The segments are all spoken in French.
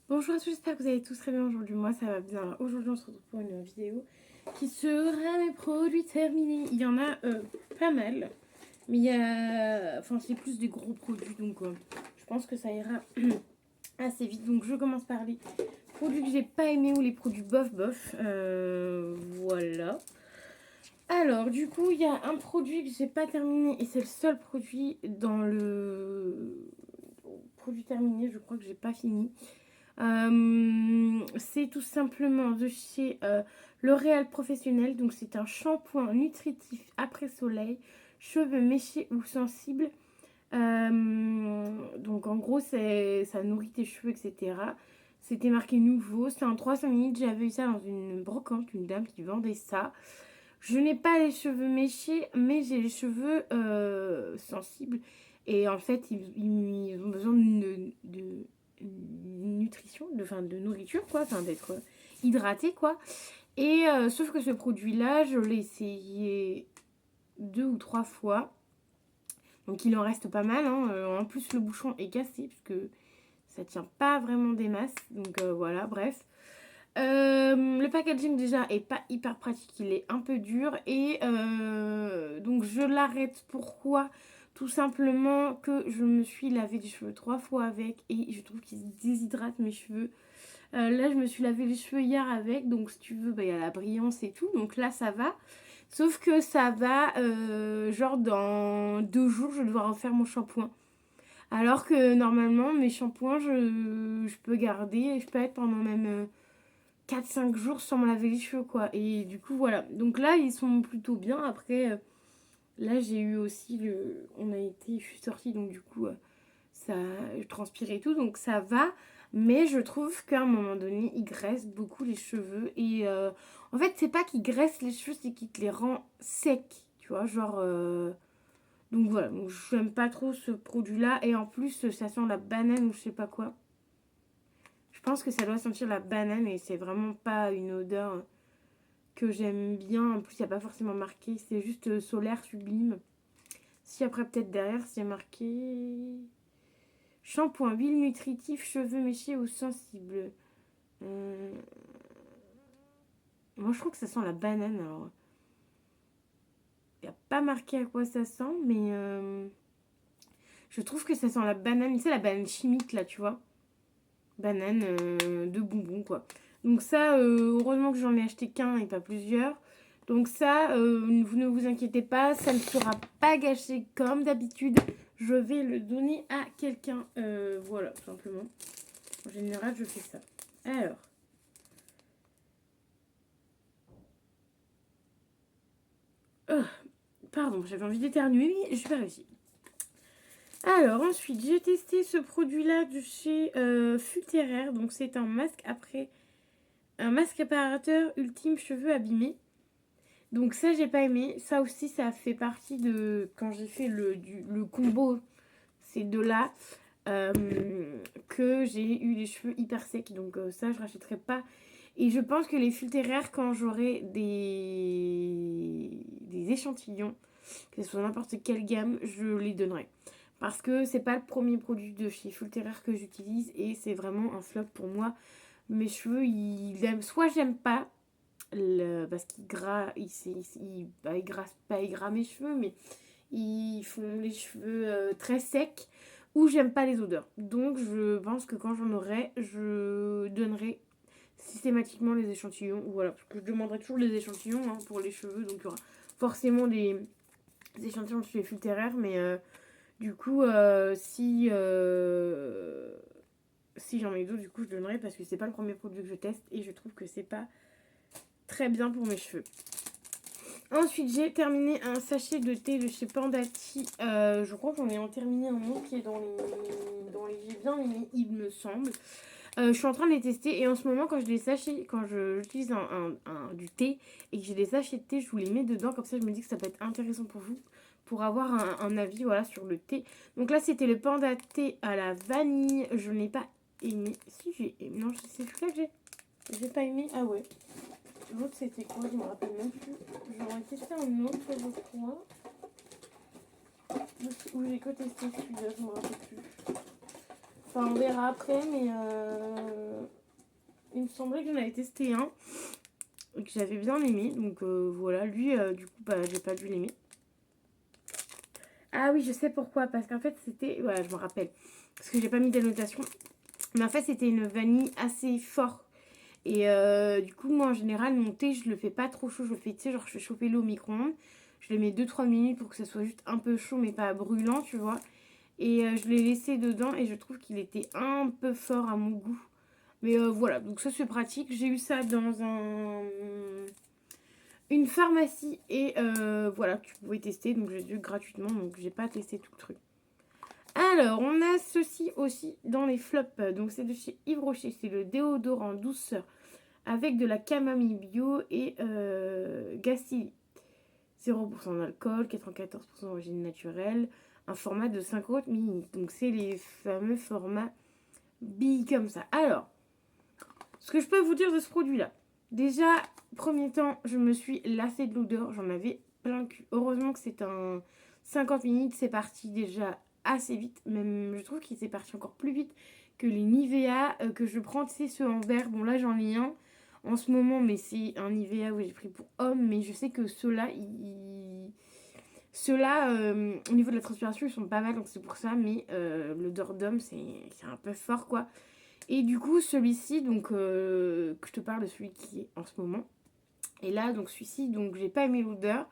Bonjour à tous, j'espère que vous allez tous très bien aujourd'hui. Moi ça va bien. Aujourd'hui on se retrouve pour une vidéo qui sera mes produits terminés. Il y en a pas mal, mais il y a... Enfin c'est plus des gros produits donc je pense que ça ira assez vite. Donc je commence par les produits que j'ai pas aimés ou les produits bof bof. Voilà. Alors du coup il y a un produit que j'ai pas terminé et c'est le seul produit dans le produit terminé, je crois que j'ai pas fini. C'est tout simplement de chez L'Oréal Professionnel. Donc c'est un shampoing nutritif après soleil, cheveux méchés ou sensibles. Donc en gros ça nourrit tes cheveux, etc. C'était marqué nouveau, c'est en 300 minutes. J'avais eu ça dans une brocante, une dame qui vendait ça. Je n'ai pas les cheveux méchés, mais j'ai les cheveux sensibles. Et en fait, ils ont besoin de nutrition, de nourriture, quoi, enfin d'être hydraté, quoi. Et sauf que ce produit-là, je l'ai essayé 2 ou 3 fois. Donc il en reste pas mal, hein. En plus, le bouchon est cassé, parce que ça tient pas vraiment des masses. Donc voilà, bref. Le packaging déjà est pas hyper pratique, il est un peu dur et donc je l'arrête. Pourquoi? Tout simplement que je me suis lavé les cheveux 3 fois avec et je trouve qu'ils déshydratent mes cheveux. Là je me suis lavé les cheveux hier avec, donc si tu veux, bah, il y a la brillance et tout, donc là ça va. Sauf que ça va, genre dans 2 jours je vais devoir refaire mon shampoing. Alors que normalement mes shampoings je peux garder, je peux être pendant même 4 5 jours sans me laver les cheveux, quoi. Et du coup, voilà. Donc là, ils sont plutôt bien. Après, là, j'ai eu aussi le... je suis sortie, donc du coup, ça... je transpirais et tout, donc ça va. Mais je trouve qu'à un moment donné, il graisse beaucoup les cheveux. Et en fait, c'est pas qu'il graisse les cheveux, c'est qu'il te les rend secs. Tu vois, genre... Donc voilà, donc je n'aime pas trop ce produit-là. Et en plus, ça sent la banane ou je sais pas quoi. Je pense que ça doit sentir la banane et c'est vraiment pas une odeur que j'aime bien. En plus, il n'y a pas forcément marqué. C'est juste solaire sublime. Si après, peut-être derrière, c'est marqué shampoing, huile nutritive, cheveux méchés ou sensibles. Euh, Moi, je trouve que ça sent la banane. Alors, il n'y a pas marqué à quoi ça sent, mais je trouve que ça sent la banane. Tu sais, la banane chimique, là, tu vois. Banane de bonbons, quoi. Donc ça, heureusement que j'en ai acheté qu'un et pas plusieurs. Donc ça, vous ne vous inquiétez pas, ça ne sera pas gâché comme d'habitude. Je vais le donner à quelqu'un. Voilà, tout simplement. En général, je fais ça. Alors. Oh, pardon, j'avais envie d'éternuer, mais je vais réussir. Alors, ensuite, j'ai testé ce produit-là de chez Fulteraire. Donc, c'est un masque après... Un masque réparateur ultime cheveux abîmés. Donc ça, j'ai pas aimé. Ça aussi, ça fait partie de... Quand j'ai fait le combo, ces deux-là, que j'ai eu les cheveux hyper secs. Donc ça, je rachèterai pas. Et je pense que les Fulteraire, quand j'aurai des échantillons, que ce soit n'importe quelle gamme, je les donnerai. Parce que c'est pas le premier produit de chez Fulteraire que j'utilise et c'est vraiment un flop pour moi. Mes cheveux, soit j'aime pas, parce qu'il bah, il grasse pas, il gras mes cheveux, mais ils font les cheveux très secs, ou j'aime pas les odeurs. Donc je pense que quand j'en aurai, je donnerai systématiquement les échantillons. Voilà, parce que je demanderai toujours les échantillons, hein, pour les cheveux, donc il y aura forcément des échantillons chez les Fulteraire, mais du coup, si j'en ai d'autres, du coup, je donnerai parce que c'est pas le premier produit que je teste et je trouve que c'est pas très bien pour mes cheveux. Ensuite, j'ai terminé un sachet de thé de chez Pandati. Je crois que j'en ai terminé un autre qui est dans les j'ai bien aimé, il me semble. Je suis en train de les tester et en ce moment, quand j'utilise du thé et que j'ai des sachets de thé, je vous les mets dedans. Comme ça, je me dis que ça peut être intéressant pour vous, pour avoir un avis, voilà, sur le thé. Donc là, c'était le Panda thé à la vanille. Je n'ai pas aimé. Si, j'ai aimé. Non, c'est celui-là que j'ai pas aimé. Ah ouais. L'autre, c'était quoi? Je me rappelle même plus. J'aurais testé un autre, je crois. Ou j'ai que testé celui-là, je me rappelle plus. Enfin, on verra après, mais me semblait que j'en avais testé un et que j'avais bien aimé. Donc voilà, lui, du coup, bah, j'ai pas dû l'aimer. Ah oui, je sais pourquoi. Parce qu'en fait, c'était... Voilà, je me rappelle. Parce que j'ai pas mis d'annotation. Mais en fait, c'était une vanille assez forte. Et du coup, moi, en général, mon thé, je le fais pas trop chaud. Je le fais, tu sais, genre, je fais chauffer l'eau au micro-ondes. Je le mets 2-3 minutes pour que ça soit juste un peu chaud, mais pas brûlant, tu vois. Et je l'ai laissé dedans et je trouve qu'il était un peu fort à mon goût. Mais voilà, donc ça, c'est pratique. J'ai eu ça dans une pharmacie et voilà, tu pouvais tester. Donc, j'ai dû gratuitement, donc j'ai pas testé tout le truc. Alors, on a ceci aussi dans les flops. Donc, c'est de chez Yves Rocher. C'est le déodorant douceur avec de la camomille bio et Gassi. 0% d'alcool, 94% d'origine naturelle. Un format de 50 ml. Donc, c'est les fameux formats billes comme ça. Alors, ce que je peux vous dire de ce produit-là. Déjà, premier temps, je me suis lassée de l'odeur. J'en avais plein le cul. Heureusement que c'est un 50 ml. C'est parti déjà assez vite. Même, je trouve qu'il s'est parti encore plus vite que les Nivea que je prends. Tu sais, ceux en verre. Bon, là, j'en ai un en ce moment, mais c'est un Nivea où j'ai pris pour homme. Mais je sais que ceux-là, ceux-là, au niveau de la transpiration, ils sont pas mal. Donc, c'est pour ça. Mais l'odeur d'homme, c'est un peu fort, quoi. Et du coup, celui-ci, donc, que je te parle de celui qui est en ce moment. Et là, donc, celui-ci, donc, j'ai pas aimé l'odeur.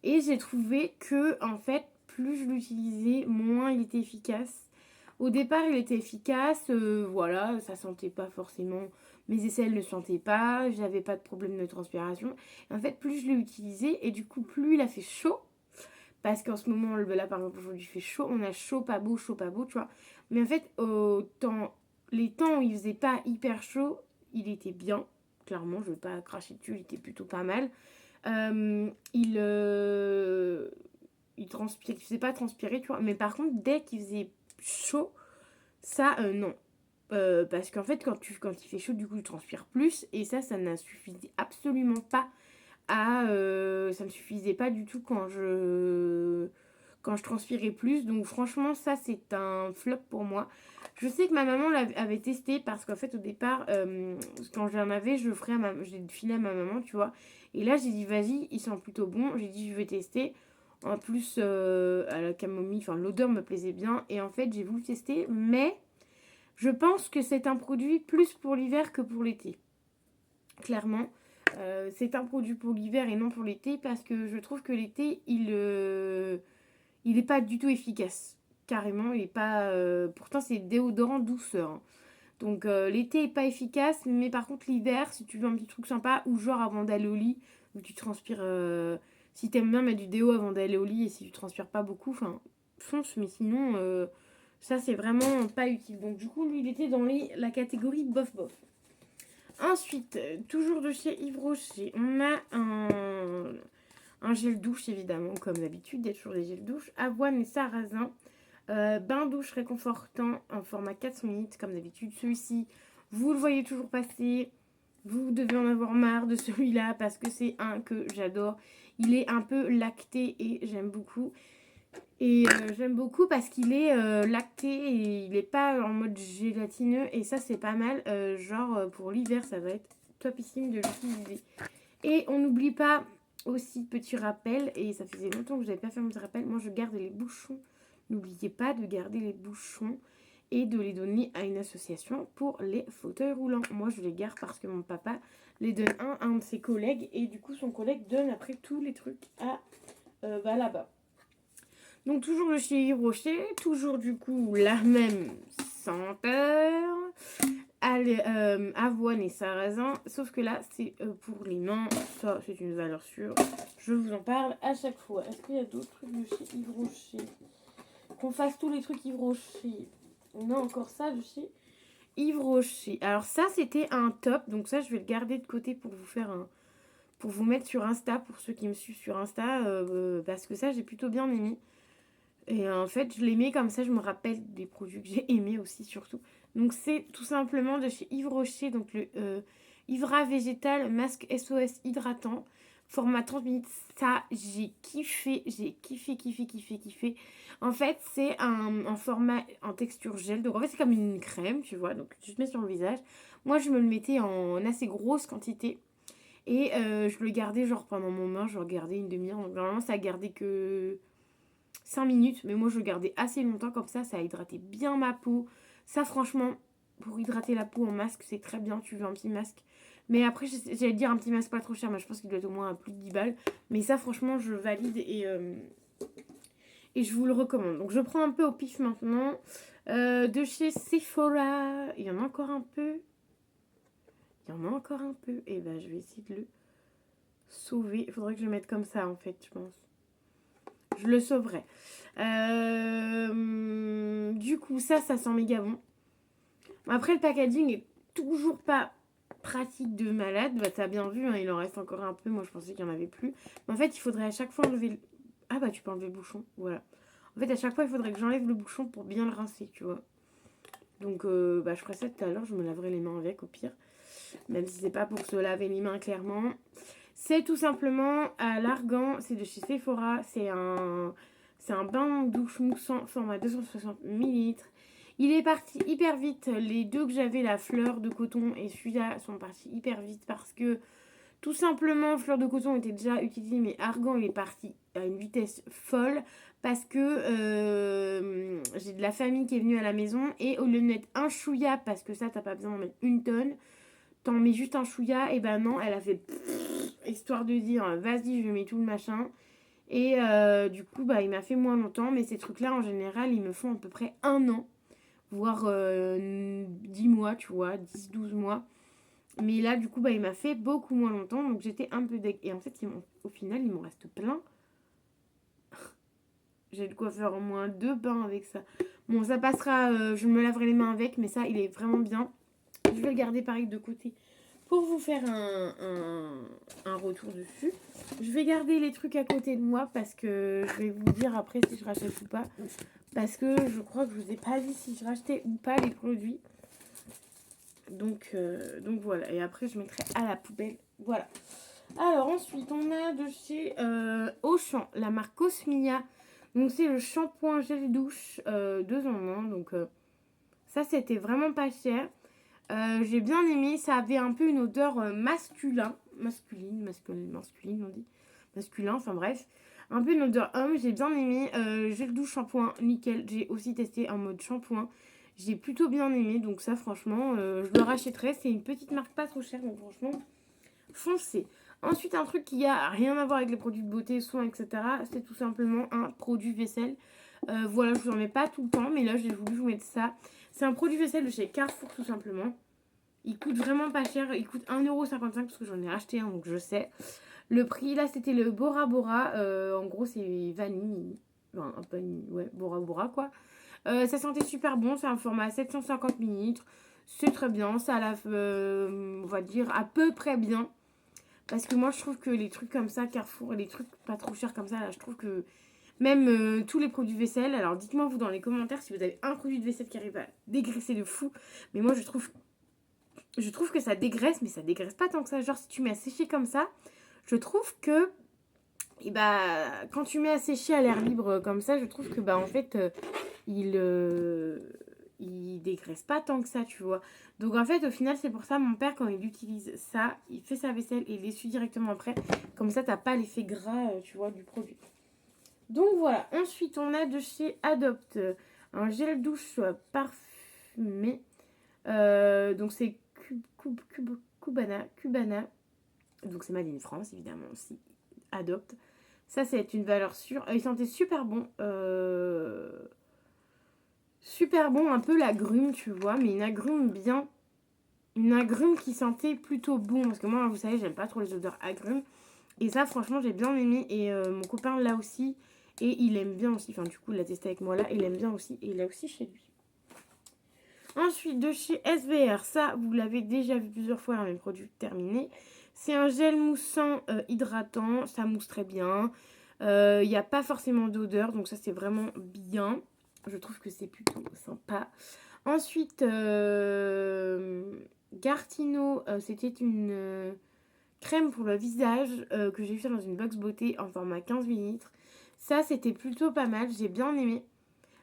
Et j'ai trouvé que, en fait, plus je l'utilisais, moins il était efficace. Au départ, il était efficace, voilà, ça sentait pas forcément, mes aisselles ne sentaient pas, j'avais pas de problème de transpiration. Et en fait, plus je l'ai utilisé, et du coup, plus il a fait chaud. Parce qu'en ce moment, là, par exemple, aujourd'hui, il fait chaud, on a chaud, pas beau, tu vois. Mais en fait, les temps où il faisait pas hyper chaud, il était bien. Clairement, je ne vais pas cracher dessus, il était plutôt pas mal. Il transpire, il faisait pas transpirer, tu vois. Mais par contre, dès qu'il faisait chaud, ça, non. Parce qu'en fait, quand il fait chaud, du coup, tu transpires plus. Et ça ne suffisait absolument pas ça me suffisait pas du tout quand je transpirais plus. Donc franchement, ça, c'est un flop pour moi. Je sais que ma maman l'avait testé parce qu'en fait, au départ, quand j'en avais, je l'ai filé à ma maman, tu vois. Et là, j'ai dit, vas-y, il sent plutôt bon. J'ai dit, je vais tester. En plus, à la camomille, enfin, l'odeur me plaisait bien. Et en fait, j'ai voulu tester. Mais je pense que c'est un produit plus pour l'hiver que pour l'été. Clairement. C'est un produit pour l'hiver et non pour l'été parce que je trouve que l'été, il est pas du tout efficace. Carrément, il est pas... pourtant, c'est déodorant douceur. Hein. Donc, l'été est pas efficace, mais par contre, l'hiver, si tu veux un petit truc sympa, ou genre avant d'aller au lit, où tu transpires... si t'aimes bien mettre du déo avant d'aller au lit et si tu transpires pas beaucoup, enfin, fonce, mais sinon, ça, c'est vraiment pas utile. Donc, du coup, lui, il était dans la catégorie bof-bof. Ensuite, toujours de chez Yves Rocher, on a un gel douche, évidemment, comme d'habitude. Il y a toujours des gels douche. Avoine et sarrasin. Bain douche réconfortant en format 400 ml, comme d'habitude. Celui-ci, vous le voyez toujours passer. Vous devez en avoir marre de celui-là parce que c'est un que j'adore. Il est un peu lacté et j'aime beaucoup. Et j'aime beaucoup parce qu'il est lacté et il n'est pas en mode gélatineux. Et ça, c'est pas mal. Genre, pour l'hiver, ça va être topissime de l'utiliser. Et on n'oublie pas aussi, petit rappel, et ça faisait longtemps que je n'avais pas fait mon petit rappel, moi, je garde les bouchons. N'oubliez pas de garder les bouchons et de les donner à une association pour les fauteuils roulants. Moi, je les garde parce que mon papa les donne à un de ses collègues. Et du coup, son collègue donne après tous les trucs là-bas. Donc toujours de chez Yves Rocher, toujours du coup la même senteur, avoine et sarrasin, sauf que là c'est pour les mains, ça c'est une valeur sûre, je vous en parle à chaque fois. Est-ce qu'il y a d'autres trucs de chez Yves Rocher? Qu'on fasse tous les trucs Yves Rocher. On a encore ça de chez Yves Rocher. Alors ça c'était un top, donc ça je vais le garder de côté pour vous mettre sur Insta, pour ceux qui me suivent sur Insta, parce que ça j'ai plutôt bien aimé. Et en fait, je l'aimais comme ça, je me rappelle des produits que j'ai aimés aussi, surtout. Donc, c'est tout simplement de chez Yves Rocher, donc le Hydra Végétal Masque SOS Hydratant. format 30 minutes. Ça, j'ai kiffé, kiffé. En fait, c'est un format en texture gel. Donc, en fait, c'est comme une crème, tu vois. Donc, tu te mets sur le visage. Moi, je me le mettais en assez grosse quantité. Et je le gardais, genre, pendant mon bain, je le regardais une demi-heure. Donc, normalement, ça a gardé que 5 minutes. Mais moi, je le gardais assez longtemps. Comme ça a hydraté bien ma peau. Ça, franchement, pour hydrater la peau en masque, c'est très bien. Tu veux un petit masque. Mais après, j'allais dire un petit masque pas trop cher. Mais je pense qu'il doit être au moins à plus de 10 balles. Mais ça, franchement, je valide et je vous le recommande. Donc, je prends un peu au pif maintenant. De chez Sephora. Il y en a encore un peu. Et ben, je vais essayer de le sauver. Il faudrait que je le mette comme ça, en fait, je pense. Je le sauverai. Du coup, ça sent méga bon. Après, le packaging est toujours pas pratique de malade. Bah, t'as bien vu, hein, il en reste encore un peu. Moi, je pensais qu'il n'y en avait plus. Mais en fait, il faudrait à chaque fois enlever le... Ah bah, tu peux enlever le bouchon. Voilà. En fait, à chaque fois, il faudrait que j'enlève le bouchon pour bien le rincer, tu vois. Donc, bah, je ferai ça tout à l'heure. Je me laverai les mains avec, au pire. Même si c'est pas pour se laver les mains, clairement. C'est tout simplement à l'argan. C'est de chez Sephora. C'est un bain douche moussant format 260 ml. Il est parti hyper vite. Les deux que j'avais, la fleur de coton et celui-là, sont partis hyper vite parce que tout simplement, fleur de coton était déjà utilisé, mais argan, il est parti à une vitesse folle parce que j'ai de la famille qui est venue à la maison et au lieu de mettre un chouïa, parce que ça, t'as pas besoin d'en mettre une tonne, t'en mets juste un chouïa, et ben non, elle a fait histoire de dire vas-y, je mets tout le machin. Et du coup, bah, il m'a fait moins longtemps, mais ces trucs-là, en général, ils me font à peu près un an, voire 10 mois, tu vois, 10-12 mois. Mais là, du coup, bah, il m'a fait beaucoup moins longtemps, donc j'étais un peu deg. Et en fait, au final, il m'en reste plein. J'ai de quoi faire au moins 2 bains avec ça. Bon, ça passera, je me laverai les mains avec, mais ça, il est vraiment bien. Je vais le garder pareil de côté pour vous faire un retour dessus. Je vais garder les trucs à côté de moi parce que je vais vous dire après si je rachète ou pas. Parce que je crois que je vous ai pas dit si je rachetais ou pas les produits. Donc voilà. Et après, je mettrai à la poubelle. Voilà. Alors ensuite, on a de chez Auchan, la marque Cosmia. Donc c'est le shampoing gel douche 2 en 1. Donc ça, c'était vraiment pas cher. J'ai bien aimé. Ça avait un peu une odeur masculine, on dit. Masculin, enfin bref. Un peu une odeur homme. J'ai bien aimé. Gel douche shampoing, nickel. J'ai aussi testé en mode shampoing. J'ai plutôt bien aimé. Donc ça, franchement, je le rachèterai. C'est une petite marque pas trop chère. Donc franchement, foncez. Ensuite, un truc qui a rien à voir avec les produits de beauté, soins, etc. C'est tout simplement un produit vaisselle. Voilà, je vous en mets pas tout le temps. Mais là, j'ai voulu vous mettre ça. C'est un produit vaisselle de chez Carrefour, tout simplement. Il coûte vraiment pas cher. Il coûte 1,55€ parce que j'en ai acheté un, donc je sais. Le prix, là, c'était le Bora Bora. En gros, c'est vanille. Enfin, un peu, ouais, Bora Bora, quoi. Ça sentait super bon. C'est un format 750 ml. C'est très bien. Ça lave, on va dire, à peu près bien. Parce que moi, je trouve que les trucs comme ça, Carrefour, les trucs pas trop chers comme ça, là, je trouve que même tous les produits vaisselle, alors dites-moi vous dans les commentaires si vous avez un produit de vaisselle qui arrive à dégraisser de fou. Mais moi, je trouve que ça dégraisse, mais ça dégraisse pas tant que ça. Genre, si tu mets à sécher comme ça, je trouve que et bah, quand tu mets à sécher à l'air libre comme ça, je trouve que bah en fait, il dégraisse pas tant que ça, tu vois. Donc en fait, au final, c'est pour ça, mon père, quand il utilise ça, il fait sa vaisselle et il l'essuie directement après. Comme ça, t'as pas l'effet gras, tu vois, du produit. Donc voilà. Ensuite, on a de chez Adopt un gel douche parfumé. Donc c'est Cubana. Donc c'est Made in France, évidemment aussi. Adopt. Ça, c'est une valeur sûre. Il sentait super bon. Super bon, un peu l'agrume, tu vois, mais une agrume bien. Une agrume qui sentait plutôt bon. Parce que moi, vous savez, j'aime pas trop les odeurs agrumes. Et ça, franchement, j'ai bien aimé. Et mon copain l'a aussi. Et il aime bien aussi. Enfin, du coup, il l'a testé avec moi là. Il aime bien aussi. Et il l'a aussi chez lui. Ensuite, de chez SVR. Ça, vous l'avez déjà vu plusieurs fois dans mes produits terminés. C'est un gel moussant hydratant. Ça mousse très bien. Il n'y a pas forcément d'odeur. Donc ça, c'est vraiment bien. Je trouve que c'est plutôt sympa. Ensuite, Gartino, c'était une crème pour le visage que j'ai fait dans une box beauté en format 15 millilitres. Ça, c'était plutôt pas mal. J'ai bien aimé.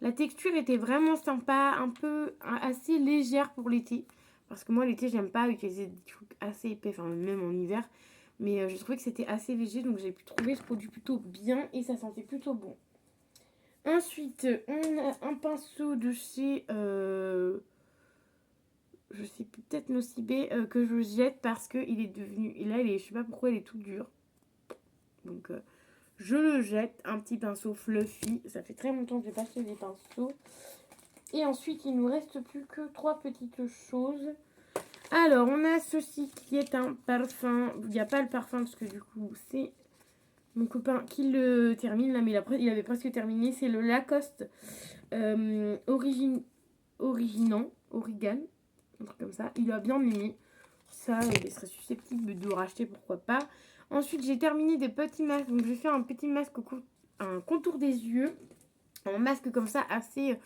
La texture était vraiment sympa, un peu assez légère pour l'été. Parce que moi, l'été, j'aime pas utiliser des trucs assez épais, enfin, même en hiver. Mais j'ai trouvé que c'était assez léger, donc j'ai pu trouver ce produit plutôt bien et ça sentait plutôt bon. Ensuite, on a un pinceau de chez, je sais plus, peut-être Nocibé, que je jette parce qu'il est devenu, et là, je sais pas pourquoi, il est tout dur. Donc, je le jette, un petit pinceau fluffy. Ça fait très longtemps que j'ai pas acheté des pinceaux. Et ensuite, il nous reste plus que 3 petites choses. Alors, on a ceci qui est un parfum. Il n'y a pas le parfum parce que du coup, c'est mon copain qui le termine là, mais il avait presque terminé. C'est le Lacoste Origan, un truc comme ça. Il a bien aimé. Ça, il serait susceptible de racheter, pourquoi pas. Ensuite, j'ai terminé des petits masques. Donc, je vais faire un petit masque, un contour des yeux. Un masque comme ça, assez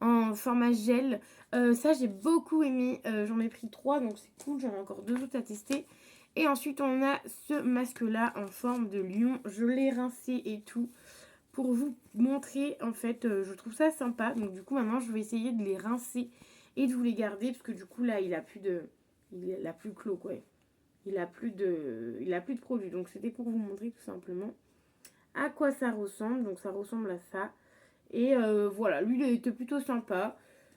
en format gel. Ça, j'ai beaucoup aimé. J'en ai pris 3, donc c'est cool. J'en ai encore 2 autres à tester. Et ensuite, on a ce masque-là en forme de lion. Je l'ai rincé et tout pour vous montrer. En fait, je trouve ça sympa. Donc, du coup, maintenant, je vais essayer de les rincer et de vous les garder. Parce que du coup, là, il a plus de... Il a plus clos, quoi. Il a plus de produit. Donc, c'était pour vous montrer tout simplement à quoi ça ressemble. Donc, ça ressemble à ça. Et voilà, lui, il était plutôt sympa.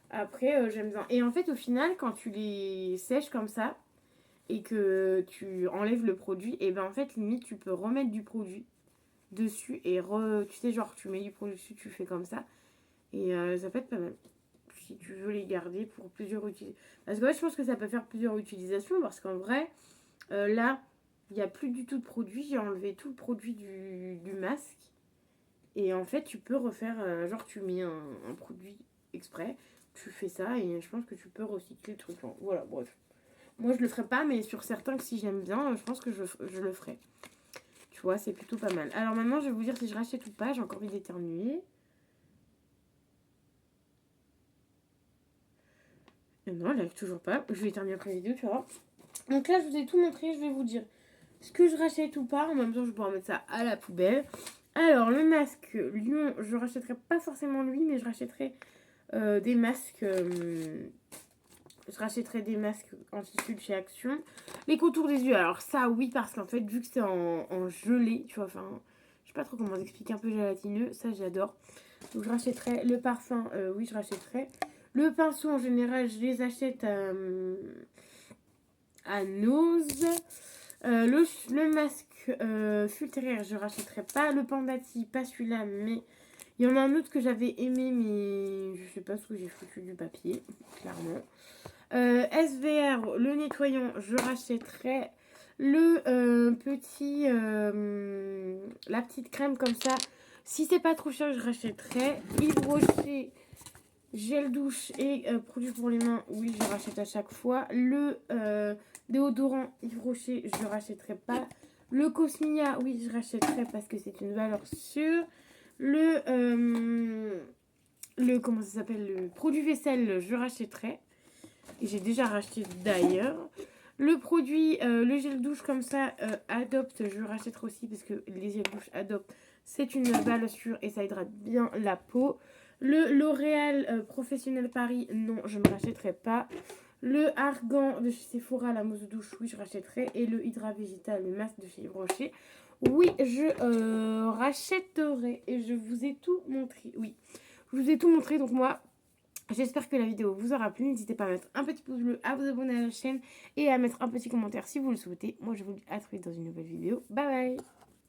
Après, j'aime bien. Et en fait, au final, quand tu les sèches comme ça et que tu enlèves le produit, et ben en fait, limite, tu peux remettre du produit dessus et tu sais, genre, tu mets du produit dessus, tu fais comme ça. Et ça peut être pas mal. Si tu veux les garder pour plusieurs utilisations. Parce que ouais, je pense que ça peut faire plusieurs utilisations. Parce qu'en vrai, là, il n'y a plus du tout de produit. J'ai enlevé tout le produit du masque. Et en fait, tu peux refaire, genre tu mets un produit exprès, tu fais ça et je pense que tu peux recycler le truc. Voilà, bref. Moi, je le ferai pas, mais sur certains que si j'aime bien, je pense que je le ferai. Tu vois, c'est plutôt pas mal. Alors maintenant, je vais vous dire si je rachète ou pas. J'ai encore envie d'éternuer. Non, elle n'arrive toujours pas. Je vais éternuer après la vidéo, tu vois. Donc là, je vous ai tout montré. Je vais vous dire ce que je rachète ou pas. En même temps, je vais pouvoir mettre ça à la poubelle. Alors, le masque Lion, je rachèterai pas forcément lui, mais je rachèterai des masques. Je rachèterai des masques en tissu de chez Action. Les contours des yeux, alors ça, oui, parce qu'en fait, vu que c'est en gelée, tu vois, enfin, je sais pas trop comment vous expliquer, un peu gélatineux, ça, j'adore. Donc, je rachèterai le parfum, oui, je rachèterai. Le pinceau, en général, je les achète à Nose. Le masque Fultérière, je rachèterai pas. Le Pandati, pas celui-là, mais il y en a un autre que j'avais aimé, mais je sais pas ce que j'ai foutu du papier, clairement. SVR, le nettoyant, je rachèterai. Le petit, la petite crème comme ça, si c'est pas trop cher, je rachèterai. Yves Rocher, gel douche et produit pour les mains, oui, je rachète à chaque fois. Le déodorant Yves Rocher, je ne rachèterai pas. Le Cosmia, oui, je rachèterai parce que c'est une valeur sûre. Comment ça s'appelle, le produit vaisselle, je rachèterai. Et j'ai déjà racheté d'ailleurs. Le produit, le gel douche comme ça, Adopt, je rachèterai aussi parce que les gels douche Adopt, c'est une valeur sûre et ça hydrate bien la peau. Le L'Oréal Professionnel Paris, non, je ne rachèterai pas. Le Argan de chez Sephora, la mousse de douche, oui, je rachèterai. Et le Hydra Végétal, le masque de chez Yves Rocher, oui, je rachèterai. Et je vous ai tout montré, oui. Je vous ai tout montré, donc moi, j'espère que la vidéo vous aura plu. N'hésitez pas à mettre un petit pouce bleu, à vous abonner à la chaîne et à mettre un petit commentaire si vous le souhaitez. Moi, je vous dis à très vite dans une nouvelle vidéo. Bye bye!